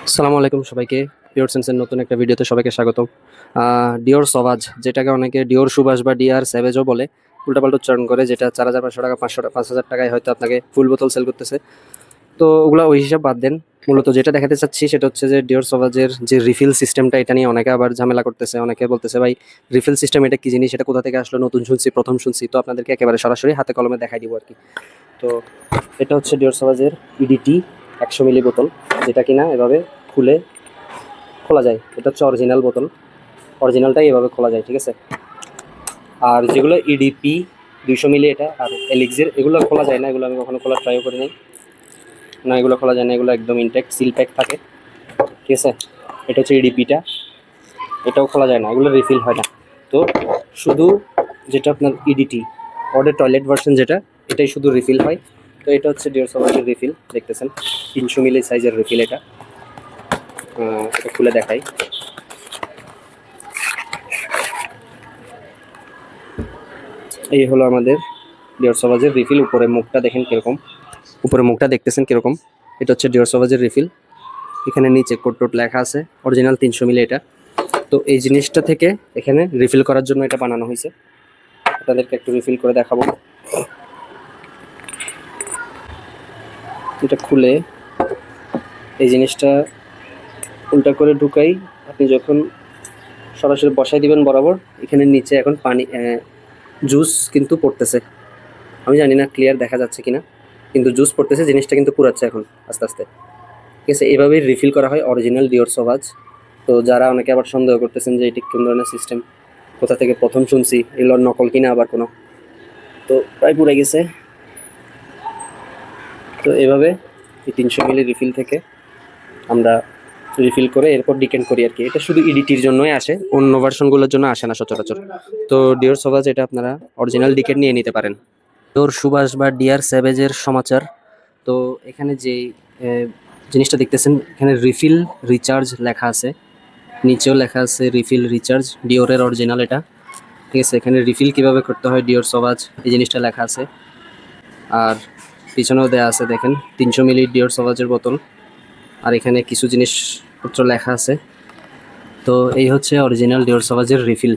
আসসালামু আলাইকুম সবাইকে। ডিওর সেন্সের নতুন একটা ভিডিওতে সবাইকে স্বাগতম। ডিওর সওয়াজ, যেটাকে অনেকে ডিওর সুভাষ বা ডিআর স্যাভেজও বলে, উল্টাপাল্টা উচ্চারণ করে, যেটা 4,500 টাকা 5,000 টাকায় হয়তো আপনাকে ফুল বোতল সেল করতেছে। তো ওগুলো ওই হিসাব বাদ দেন। মূলত যেটা দেখাতে চাচ্ছি সেটা হচ্ছে যে ডিওর সওয়াজের যে রিফিল সিস্টেমটা, এটা নিয়ে অনেকে আবার ঝামেলা করতেছে। অনেকে বলতেছে ভাই রিফিল সিস্টেম এটা কি জিনিস, এটা কোথা থেকে আসলো, নতুন শুনছি, প্রথম শুনছি। তো আপনাদেরকে একেবারে সরাসরি হাতে কলমে দেখাই দিব আর কি। তো এটা হচ্ছে ডিওর সওয়াজের ইডিটি 100 মিলি বোতল, যেটা কিনা এভাবে খুলে খোলা যায়। এটা হচ্ছে অরিজিনাল বোতল, অরিজিনালটাই এভাবে খোলা যায়, ঠিক আছে। আর যেগুলো ইডিপি 200 মিলি, এটা আর এলিক্সির, এগুলো খোলা যায় না। এগুলো আমি কখনো খোলা ট্রাইও করি নাই। না, এগুলো খোলা যায় না, এগুলো একদম ইনট্যাক্ট সিল প্যাক থাকে, ঠিক আছে। এটা হচ্ছে ইডিপিটা, এটাও খোলা যায় না, এগুলো রিফিল হয় না। তো শুধু যেটা আপনার ইডিটি অর্ডার টয়লেট ভার্সন, যেটা এটাই শুধু রিফিল হয়। তো এটা হচ্ছে ডিওর সওয়াজের রিফিল, দেখতেছেন 300 মিলি সাইজের রিফিল এটা। এটা খুলে দেখাই। এই হলো আমাদের ডিওর সওয়াজের রিফিল। উপরে মুখটা দেখেন কিরকম, উপরে মুখটা দেখতেছেন কিরকম। এটা হচ্ছে ডিওর সওয়াজের রিফিল। এখানে নিচে কোড টোড লেখা আছে, অরিজিনাল 300 মিলি এটা। তো এই জিনিসটা থেকে এখানে রিফিল করার জন্য এটা বানানো হয়েছে। আপনাদেরকে একটু রিফিল করে দেখাবো। এটা খুলে এই জিনিসটা উল্টা করে ঢুকাই। আপনি যখন সরাসরি বসাই দিবেন বরাবর, এখানে নিচে এখন পানি জুস কিন্তু পড়তেছে। আমি জানি না ক্লিয়ার দেখা যাচ্ছে কিনা, কিন্তু জুস পড়তেছে, জিনিসটা কিন্তু পুরাচ্ছে এখন আস্তে আস্তে, ঠিক আছে। এভাবেই রিফিল করা হয় অরিজিনাল ডিওর সওয়াজ। তো যারা অনেকে আবার সন্দেহ করতেছেন যে এটি কোন ধরনের সিস্টেম, কোথা থেকে প্রথম শুনছি, এগুলোর নকল কিনা আবার কোনো, তো প্রায় পুড়ে গেছে। তো এভাবে এই 300 মিলি রিফিল থেকে আমরা রিফিল করে এরপর ডিকেন্ট করি আর কি। এটা শুধু ইডিটির জন্যই আসে, অন্য ভার্সনগুলোর জন্য আসে না সচরাচর। তো ডিওর সওয়াজ এটা আপনারা অরিজিনাল ডিকেট নিয়ে নিতে পারেন। ডিওর সুভাষ বা ডিআর স্যাভেজের সমাচার। তো এখানে যে জিনিসটা দেখতেছেন, এখানে রিফিল রিচার্জ লেখা আছে, নিচেও লেখা আছে রিফিল রিচার্জ, ডিওরের অরিজিনাল এটা, ঠিক আছে। এখানে রিফিল কিভাবে করতে হয় ডিওর সওয়াজ, এই জিনিসটা লেখা আছে। আর পিছনেও দেওয়া আছে, দেখেন 300 মিলি ডিওর সওয়াজের বোতল। আর এখানে কিছু জিনিসপত্র লেখা আছে। তো এই হচ্ছে অরিজিনাল ডিওর সওয়াজের রিফিল।